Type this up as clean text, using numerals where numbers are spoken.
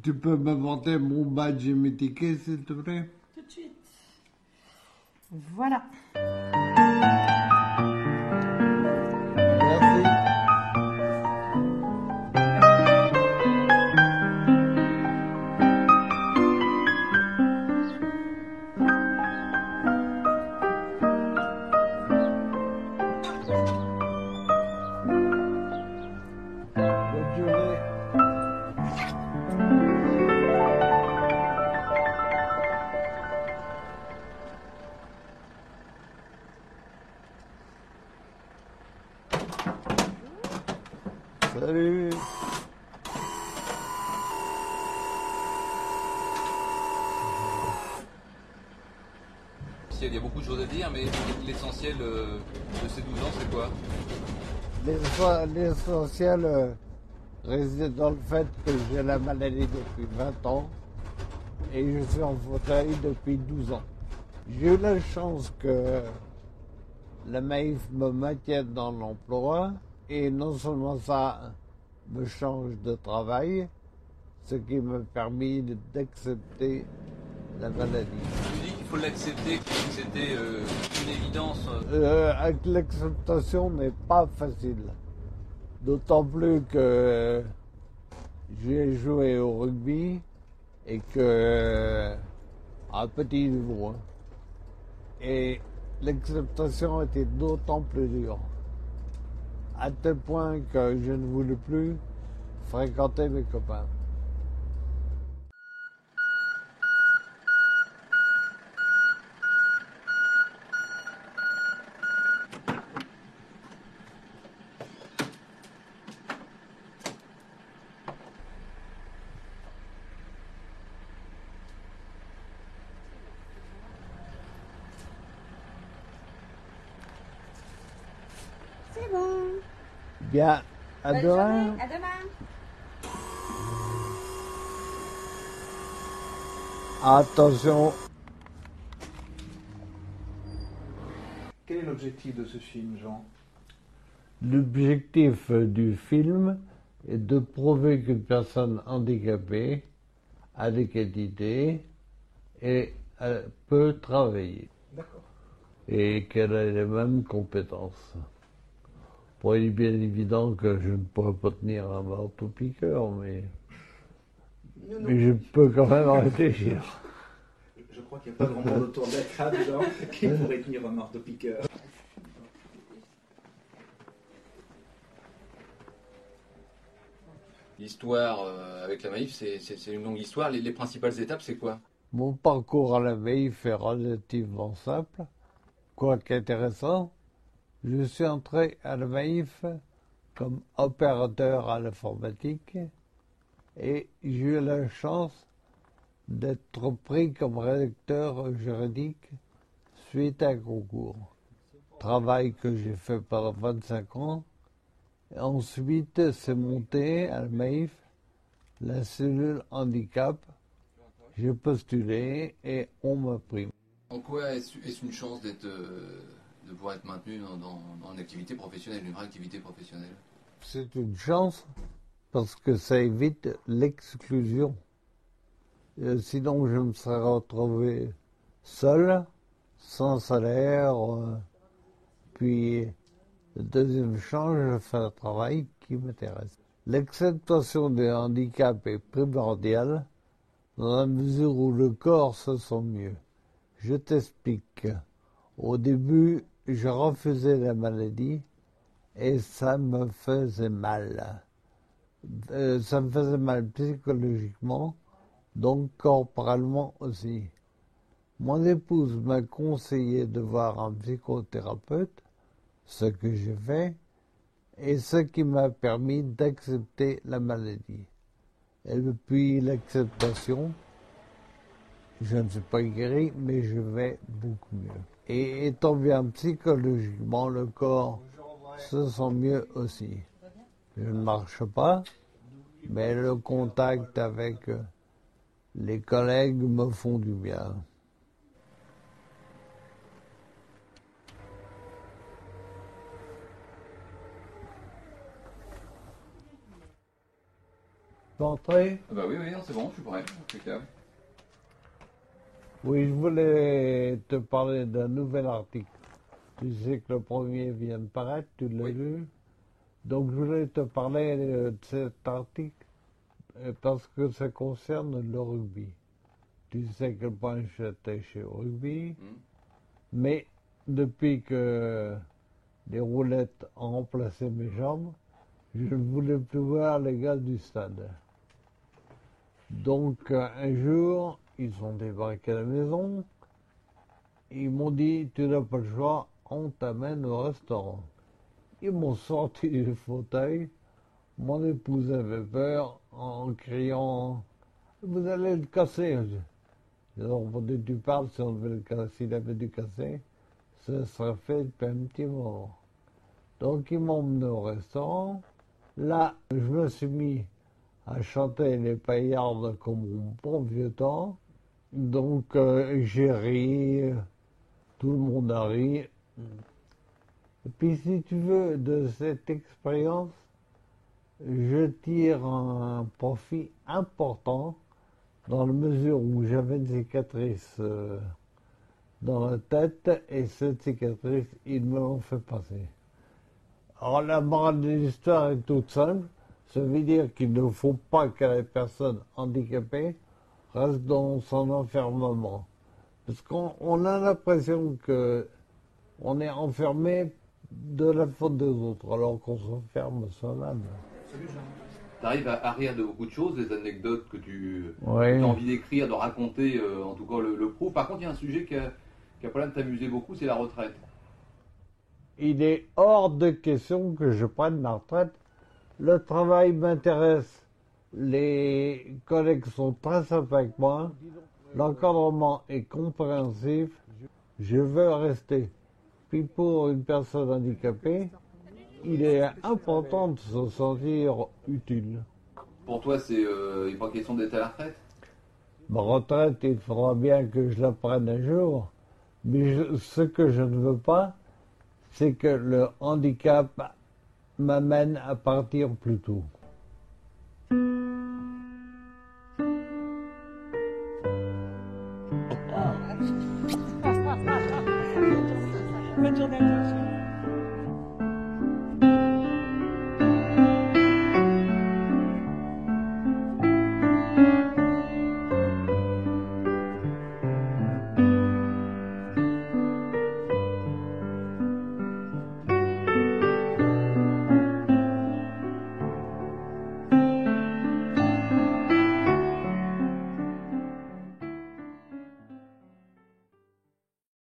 Tu peux m'apporter mon badge et mes tickets, s'il te plaît? Tout de suite. Voilà. Merci. Bonne journée. Salut. Il y a beaucoup de choses à dire, mais l'essentiel de ces 12 ans, c'est quoi? L'essentiel réside dans le fait que j'ai la maladie depuis 20 ans et je suis en fauteuil depuis 12 ans. J'ai eu la chance que la Maïf me maintienne dans l'emploi et non seulement ça me change de travail, ce qui m'a permis d'accepter la maladie. Tu dis qu'il faut l'accepter, que c'était une évidence. Avec l'acceptation n'est pas facile. D'autant plus que j'ai joué au rugby et que à petit niveau. Hein. Et l'acceptation était d'autant plus dure. À tel point que je ne voulais plus fréquenter mes copains. C'est bon. Bien, à Bonne demain. journée. À demain. Attention, Quel est l'objectif de ce film, Jean? l'objectif du film est de prouver qu'une personne handicapée a des qualités et peut travailler D'accord. et qu'elle a les mêmes compétences. Bon, il est bien évident que je ne pourrais pas tenir un marteau-piqueur, mais je peux quand même en réfléchir. Je crois qu'il n'y a pas grand monde autour de la table, Jean, qui pourrait tenir un marteau-piqueur. L'histoire avec la Maïf, c'est une longue histoire. Les principales étapes, c'est quoi? Mon parcours à la Maïf est relativement simple, quoique intéressant. Je suis entré à la Maïf comme opérateur à l'informatique et j'ai eu la chance d'être pris comme rédacteur juridique suite à un concours. Travail que j'ai fait pendant 25 ans. Et ensuite, c'est monté à la Maïf, la cellule handicap. J'ai postulé et on m'a pris. En quoi est-ce une chance de pouvoir être maintenu dans une activité professionnelle, une vraie activité professionnelle? C'est une chance parce que ça évite l'exclusion. Sinon, je me serais retrouvé seul, sans salaire. Puis, le deuxième chance, je fais un travail qui m'intéresse. L'acceptation des handicaps est primordiale dans la mesure où le corps se sent mieux. Je t'explique. Au début, je refusais la maladie et ça me faisait mal. Ça me faisait mal psychologiquement, donc corporellement aussi. Mon épouse m'a conseillé de voir un psychothérapeute, ce que j'ai fait, et ce qui m'a permis d'accepter la maladie. Et depuis l'acceptation, je ne suis pas guéri, mais je vais beaucoup mieux. Et étant bien psychologiquement, le corps se sent mieux aussi. Je ne marche pas, mais le contact avec les collègues me font du bien. Entrée. Ah bah oui, oui, non, c'est bon, je suis prêt. Impeccable. Oui, je voulais te parler d'un nouvel article. Tu sais que le premier vient de paraître, tu l'as Oui. lu. Donc je voulais te parler de cet article parce que ça concerne le rugby. Tu sais que moi j'étais chez rugby, Mhm. mais depuis que les roulettes ont remplacé mes jambes, je ne voulais plus voir les gars du stade. Donc un jour, ils sont débarqués à la maison, ils m'ont dit tu n'as pas le choix, on t'amène au restaurant. Ils m'ont sorti du fauteuil, mon épouse avait peur en criant vous allez le casser. Alors, tu parles, si on devait le casser, s'il avait dû casser, ça serait fait depuis un petit moment. Donc ils m'ont emmené au restaurant. Là, je me suis mis à chanter les paillardes comme au bon vieux temps. Donc j'ai ri, tout le monde a ri. Et puis si tu veux, de cette expérience, je tire un profit important dans la mesure où j'avais une cicatrice dans la tête et cette cicatrice, ils me l'ont fait passer. Alors la morale de l'histoire est toute simple. Ça veut dire qu'il ne faut pas que les personnes handicapées restent dans son enfermement. Parce qu'on a l'impression qu'on est enfermé de la faute des autres, alors qu'on s'enferme soi-même. Tu arrives à rire de beaucoup de choses, des anecdotes que tu Oui. as envie d'écrire, de raconter, en tout cas le prouve. Par contre, il y a un sujet qui a pas l'air de t'amuser beaucoup, c'est la retraite. Il est hors de question que je prenne ma retraite. Le travail m'intéresse. Les collègues sont très sympas avec moi. L'encadrement est compréhensif. Je veux rester. Puis pour une personne handicapée, il est important de se sentir utile. Pour toi, il n'est pas question d'être à la retraite? Ma retraite, il faudra bien que je la prenne un jour. Mais ce que je ne veux pas, c'est que le handicap m'amène à partir plus tôt.